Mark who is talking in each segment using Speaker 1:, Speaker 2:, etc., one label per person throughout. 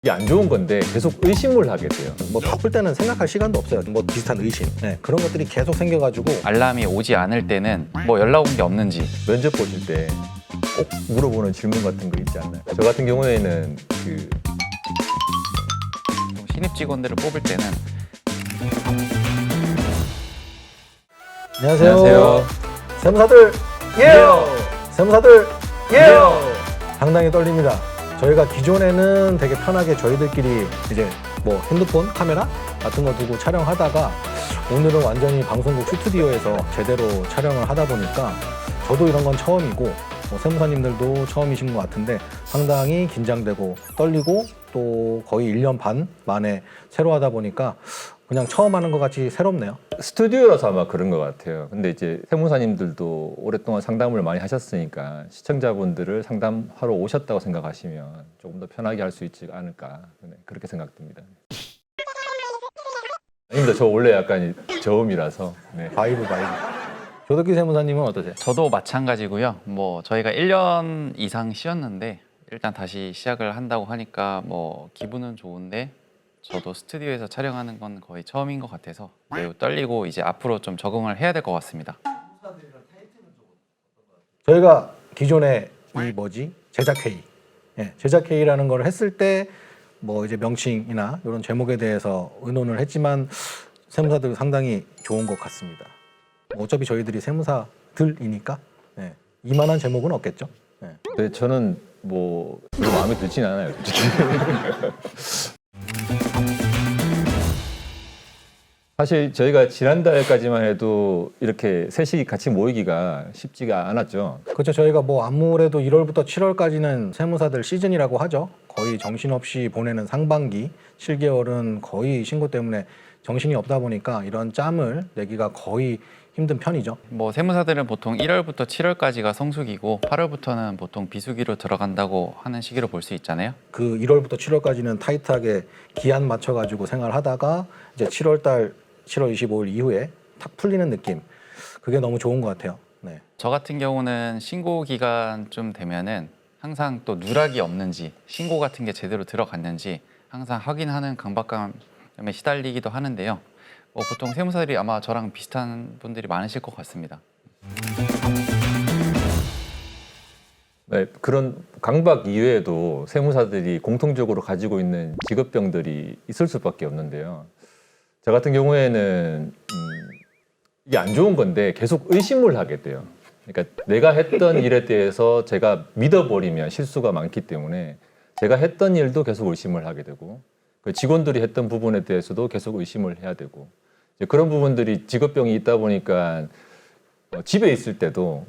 Speaker 1: 이게 안 좋은 건데 계속 의심을 하게 돼요.
Speaker 2: 뭐 바쁠 때는 생각할 시간도 없어요. 뭐 비슷한 의심, 그런 것들이 계속 생겨가지고
Speaker 3: 알람이 오지 않을 때는 뭐 연락 온 게 없는지
Speaker 1: 면접 보실 때 꼭 물어보는 질문 같은 거 있지 않나요? 저 같은 경우에는
Speaker 3: 좀 신입 직원들을 뽑을 때는
Speaker 2: 안녕하세요.
Speaker 3: 안녕하세요.
Speaker 2: 세무사들 세무사들 상당히 떨립니다. 저희가 기존에는 되게 편하게 저희들끼리 이제 뭐 핸드폰 카메라 같은 거 두고 촬영하다가 오늘은 완전히 방송국 스튜디오에서 제대로 촬영을 하다 보니까 저도 이런 건 처음이고 뭐 세무사님들도 처음이신 것 같은데 상당히 긴장되고 떨리고 또 거의 1년 반 만에 새로 하다 보니까 그냥 처음 하는 것 같이 새롭네요.
Speaker 1: 스튜디오라서 아마 그런 것 같아요. 근데 이제 세무사님들도 오랫동안 상담을 많이 하셨으니까 시청자분들을 상담하러 오셨다고 생각하시면 조금 더 편하게 할 수 있지 않을까, 그렇게 생각됩니다. 아닙니다. 저 원래 약간 저음이라서. 네.
Speaker 2: 바이브. 조덕기 세무사님은 어떠세요?
Speaker 3: 저도 마찬가지고요. 뭐 저희가 1년 이상 쉬었는데 일단 다시 시작을 한다고 하니까 뭐 기분은 좋은데 저도 스튜디오에서 촬영하는 건 거의 처음인 것 같아서 매우 떨리고 이제 앞으로 좀 적응을 해야 될 것 같습니다.
Speaker 2: 저희가 기존에 제작 회의, 제작 회의라는 걸 했을 때 뭐 이제 명칭이나 이런 제목에 대해서 의논을 했지만 세무사들 상당히 좋은 것 같습니다. 뭐 어차피 저희들이 세무사들이니까 이만한 제목은 없겠죠.
Speaker 1: 근데 저는 뭐 별로 마음에 들진 않아요, 솔직히. 사실 저희가 지난달까지만 해도 이렇게 셋이 같이 모이기가 쉽지가 않았죠.
Speaker 2: 그렇죠. 저희가 뭐 아무래도 1월부터 7월까지는 세무사들 시즌이라고 하죠. 거의 정신없이 보내는 상반기 7개월은 거의 신고 때문에 정신이 없다 보니까 이런 짬을 내기가 거의 힘든 편이죠.
Speaker 3: 뭐 세무사들은 보통 1월부터 7월까지가 성수기고 8월부터는 보통 비수기로 들어간다고 하는 시기로 볼 수 있잖아요.
Speaker 2: 그 1월부터 7월까지는 타이트하게 기한 맞춰가지고 생활하다가 이제 7월 25일 이후에 탁 풀리는 느낌. 그게 너무 좋은 것 같아요. 네.
Speaker 3: 저 같은 경우는 신고 기간쯤 되면은 항상 또 누락이 없는지 신고 같은 게 제대로 들어갔는지 항상 확인하는 강박감에 시달리기도 하는데요. 보통 세무사들이 아마 저랑 비슷한 분들이 많으실 것 같습니다.
Speaker 1: 네, 그런 강박 이외에도 세무사들이 공통적으로 가지고 있는 직업병들이 있을 수밖에 없는데요. 저 같은 경우에는 이게 안 좋은 건데 계속 의심을 하게 돼요. 그러니까 내가 했던 일에 대해서 제가 믿어버리면 실수가 많기 때문에 제가 했던 일도 계속 의심을 하게 되고 그 직원들이 했던 부분에 대해서도 계속 의심을 해야 되고 이제 그런 부분들이 직업병이 있다 보니까 집에 있을 때도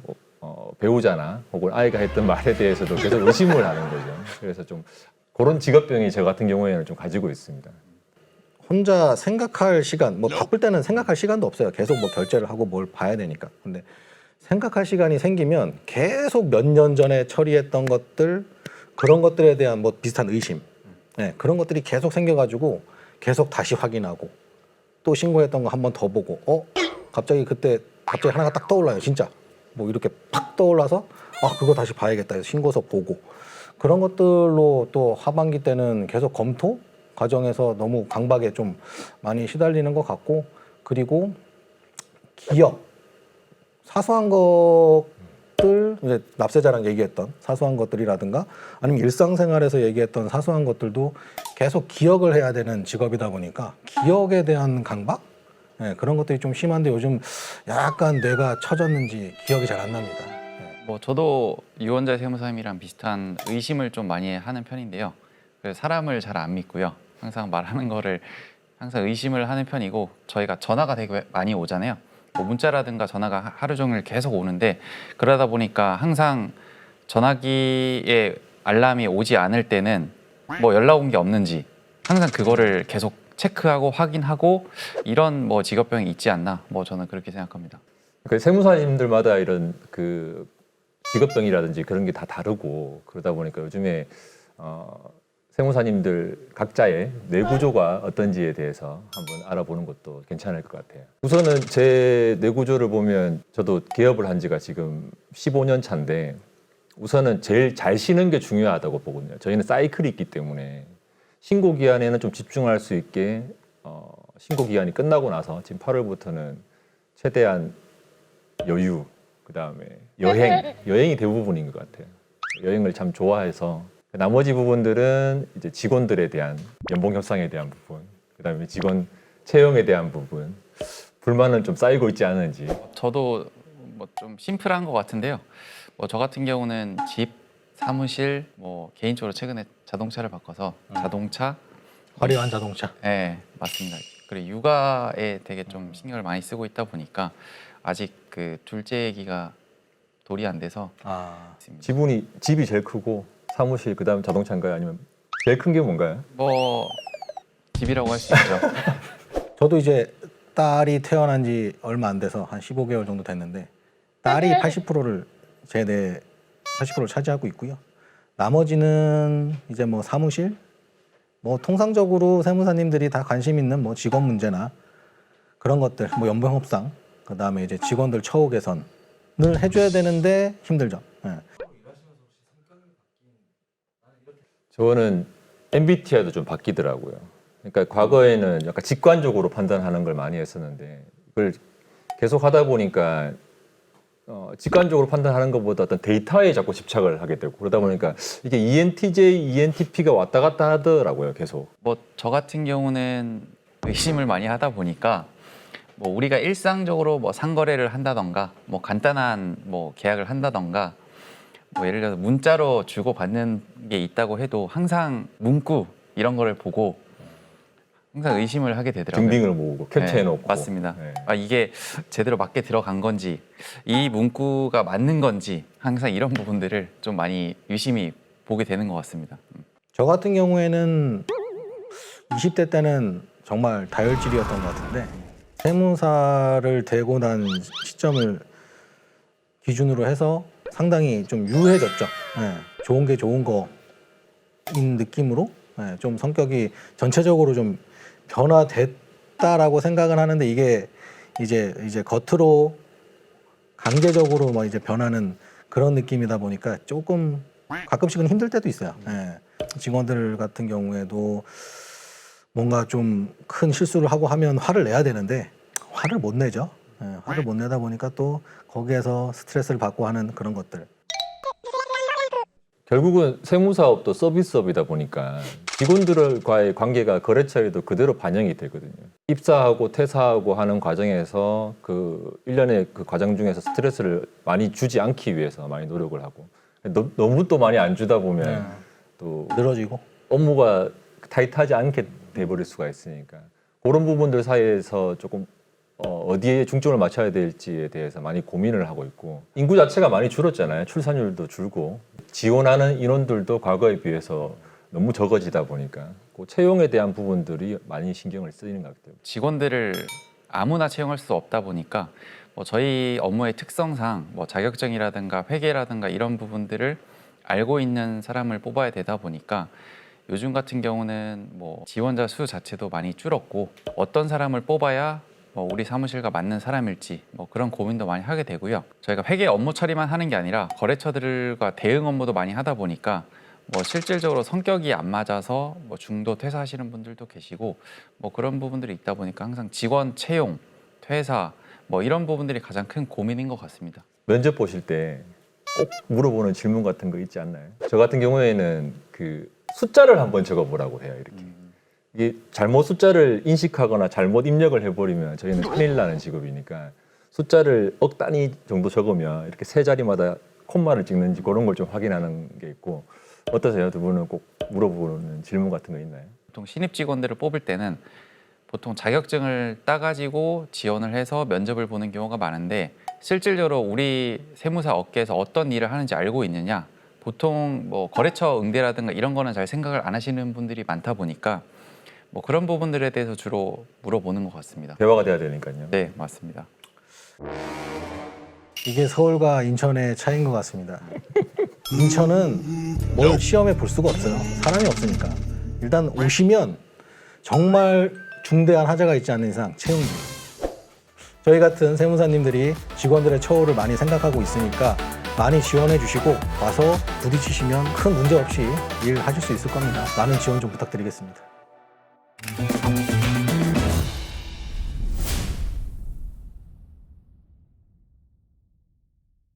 Speaker 1: 배우자나 혹은 아이가 했던 말에 대해서도 계속 의심을 하는 거죠. 그래서 좀 그런 직업병이 저 같은 경우에는 좀 가지고 있습니다.
Speaker 2: 혼자 생각할 시간, 뭐 바쁠 때는 생각할 시간도 없어요. 계속 뭐 결제를 하고 뭘 봐야 되니까. 근데 생각할 시간이 생기면 계속 몇 년 전에 처리했던 것들, 그런 것들에 대한 뭐 비슷한 의심, 그런 것들이 계속 생겨가지고 계속 다시 확인하고 또 신고했던 거 한 번 더 보고 갑자기 하나가 딱 떠올라요. 진짜 뭐 이렇게 팍 떠올라서 그거 다시 봐야겠다 해서 신고서 보고 그런 것들로 또 하반기 때는 계속 검토 과정에서 너무 강박에 좀 많이 시달리는 것 같고 그리고 기억 사소한 것들 이제 납세자랑 얘기했던 사소한 것들이라든가 아니면 일상생활에서 얘기했던 사소한 것들도 계속 기억을 해야 되는 직업이다 보니까 기억에 대한 강박 그런 것들이 좀 심한데 요즘 약간 뇌가 처졌는지 기억이 잘 안 납니다.
Speaker 3: 뭐 저도 유언자 세무사님이랑 비슷한 의심을 좀 많이 하는 편인데요. 그래서 사람을 잘 안 믿고요. 항상 말하는 거를 항상 의심을 하는 편이고 저희가 전화가 되게 많이 오잖아요. 뭐 문자라든가 전화가 하루 종일 계속 오는데 그러다 보니까 항상 전화기에 알람이 오지 않을 때는 뭐 연락 온 게 없는지 항상 그거를 계속 체크하고 확인하고 이런 뭐 직업병이 있지 않나 뭐 저는 그렇게 생각합니다.
Speaker 1: 그 세무사님들마다 이런 그 직업병이라든지 그런 게 다 다르고 그러다 보니까 요즘에 세무사님들 각자의 뇌구조가 어떤지에 대해서 한번 알아보는 것도 괜찮을 것 같아요. 우선은 제 뇌구조를 보면 저도 개업을 한 지가 지금 15년 차인데 우선은 제일 잘 쉬는 게 중요하다고 보거든요. 저희는 사이클이 있기 때문에 신고 기한에는 좀 집중할 수 있게 신고 기한이 끝나고 나서 지금 8월부터는 최대한 여유, 그다음에 여행이 대부분인 것 같아요. 여행을 참 좋아해서 나머지 부분들은 이제 직원들에 대한 연봉 협상에 대한 부분, 그다음에 직원 채용에 대한 부분, 불만은 좀 쌓이고 있지 않은지.
Speaker 3: 저도 뭐 좀 심플한 것 같은데요. 뭐 저 같은 경우는 집, 사무실, 뭐 개인적으로 최근에 자동차를 바꿔서 자동차,
Speaker 2: 화려한 자동차.
Speaker 3: 네, 맞습니다. 그리고 육아에 되게 좀 신경을 많이 쓰고 있다 보니까 아직 그 둘째 얘기가 돌이 안 돼서
Speaker 2: 아,
Speaker 3: 있습니다.
Speaker 1: 집이 제일 크고 사무실 그다음 자동차인가요? 아니면 제일 큰 게 뭔가요?
Speaker 3: 뭐 집이라고 할 수 있죠.
Speaker 2: 저도 이제 딸이 태어난 지 얼마 안 돼서 한 15개월 정도 됐는데 딸이 80%를 제 80%를 차지하고 있고요. 나머지는 이제 뭐 사무실, 뭐 통상적으로 세무사님들이 다 관심 있는 뭐 직원 문제나 그런 것들, 뭐 연봉 협상, 그다음에 이제 직원들 처우 개선을 해줘야 되는데 힘들죠. 예.
Speaker 1: 저는 MBTI도 좀 바뀌더라고요. 그러니까 과거에는 약간 직관적으로 판단하는 걸 많이 했었는데 그걸 계속 하다 보니까 직관적으로 판단하는 것보다 어떤 데이터에 자꾸 집착을 하게 되고 그러다 보니까 이게 ENTJ, ENTP가 왔다 갔다 하더라고요, 계속.
Speaker 3: 뭐 저 같은 경우는 의심을 많이 하다 보니까 뭐 우리가 일상적으로 뭐 상거래를 한다던가 뭐 간단한 뭐 계약을 한다던가 뭐 예를 들어서 문자로 주고 받는 게 있다고 해도 항상 문구 이런 거를 보고 항상 의심을 하게 되더라고요.
Speaker 1: 증빙을 모으고 캡처해놓고.
Speaker 3: 네, 맞습니다.
Speaker 1: 네.
Speaker 3: 아, 이게 제대로 맞게 들어간 건지 이 문구가 맞는 건지 항상 이런 부분들을 좀 많이 유심히 보게 되는 것 같습니다.
Speaker 2: 저 같은 경우에는 20대 때는 정말 다혈질이었던 것 같은데 세무사를 되고 난 시점을 기준으로 해서 상당히 좀 유해졌죠. 예, 좋은 게 좋은 거인 느낌으로 예, 좀 성격이 전체적으로 좀 변화됐다라고 생각은 하는데 이게 이제 겉으로 강제적으로 막 이제 변하는 그런 느낌이다 보니까 조금 가끔씩은 힘들 때도 있어요. 예. 직원들 같은 경우에도 뭔가 좀 큰 실수를 하고 하면 화를 내야 되는데 화를 못 내죠. 예, 화를 못 내다 보니까 또 거기에서 스트레스를 받고 하는 그런 것들.
Speaker 1: 결국은 세무사업도 서비스업이다 보니까 직원들과의 관계가 거래처에도 그대로 반영이 되거든요. 입사하고 퇴사하고 하는 과정에서 그 일련의 그 과정 중에서 스트레스를 많이 주지 않기 위해서 많이 노력을 하고 너무 또 많이 안 주다 보면 또
Speaker 2: 늘어지고.
Speaker 1: 업무가 타이트하지 않게 돼버릴 수가 있으니까 그런 부분들 사이에서 조금 어디에 중점을 맞춰야 될지에 대해서 많이 고민을 하고 있고 인구 자체가 많이 줄었잖아요. 출산율도 줄고 지원하는 인원들도 과거에 비해서 너무 적어지다 보니까 그 채용에 대한 부분들이 많이 신경을 쓰이는 것 같아요.
Speaker 3: 직원들을 아무나 채용할 수 없다 보니까 뭐 저희 업무의 특성상 뭐 자격증이라든가 회계라든가 이런 부분들을 알고 있는 사람을 뽑아야 되다 보니까 요즘 같은 경우는 뭐 지원자 수 자체도 많이 줄었고 어떤 사람을 뽑아야 뭐 우리 사무실과 맞는 사람일지 뭐 그런 고민도 많이 하게 되고요. 저희가 회계 업무 처리만 하는 게 아니라 거래처들과 대응 업무도 많이 하다 보니까 뭐 실질적으로 성격이 안 맞아서 뭐 중도 퇴사하시는 분들도 계시고 뭐 그런 부분들이 있다 보니까 항상 직원 채용, 퇴사 뭐 이런 부분들이 가장 큰 고민인 것 같습니다.
Speaker 1: 면접 보실 때 꼭 물어보는 질문 같은 거 있지 않나요? 저 같은 경우에는 그 숫자를 한번 적어보라고 해요. 이렇게 이게 잘못 숫자를 인식하거나 잘못 입력을 해버리면 저희는 큰일 나는 직업이니까 숫자를 억 단위 정도 적으면 이렇게 세 자리마다 콤마를 찍는지 그런 걸 좀 확인하는 게 있고 어떠세요? 두 분은 꼭 물어보는 질문 같은 거 있나요?
Speaker 3: 보통 신입 직원들을 뽑을 때는 보통 자격증을 따가지고 지원을 해서 면접을 보는 경우가 많은데 실질적으로 우리 세무사 업계에서 어떤 일을 하는지 알고 있느냐 보통 뭐 거래처 응대라든가 이런 거는 잘 생각을 안 하시는 분들이 많다 보니까 뭐 그런 부분들에 대해서 주로 물어보는 것 같습니다.
Speaker 1: 대화가 돼야 되니까요.
Speaker 3: 네, 맞습니다.
Speaker 2: 이게 서울과 인천의 차이인 것 같습니다. 인천은 뭘 시험에 볼 수가 없어요. 사람이 없으니까. 일단 오시면 정말 중대한 하자가 있지 않는 이상 채용입니다. 저희 같은 세무사님들이 직원들의 처우를 많이 생각하고 있으니까 많이 지원해 주시고 와서 부딪히시면 큰 문제 없이 일 하실 수 있을 겁니다. 많은 지원 좀 부탁드리겠습니다.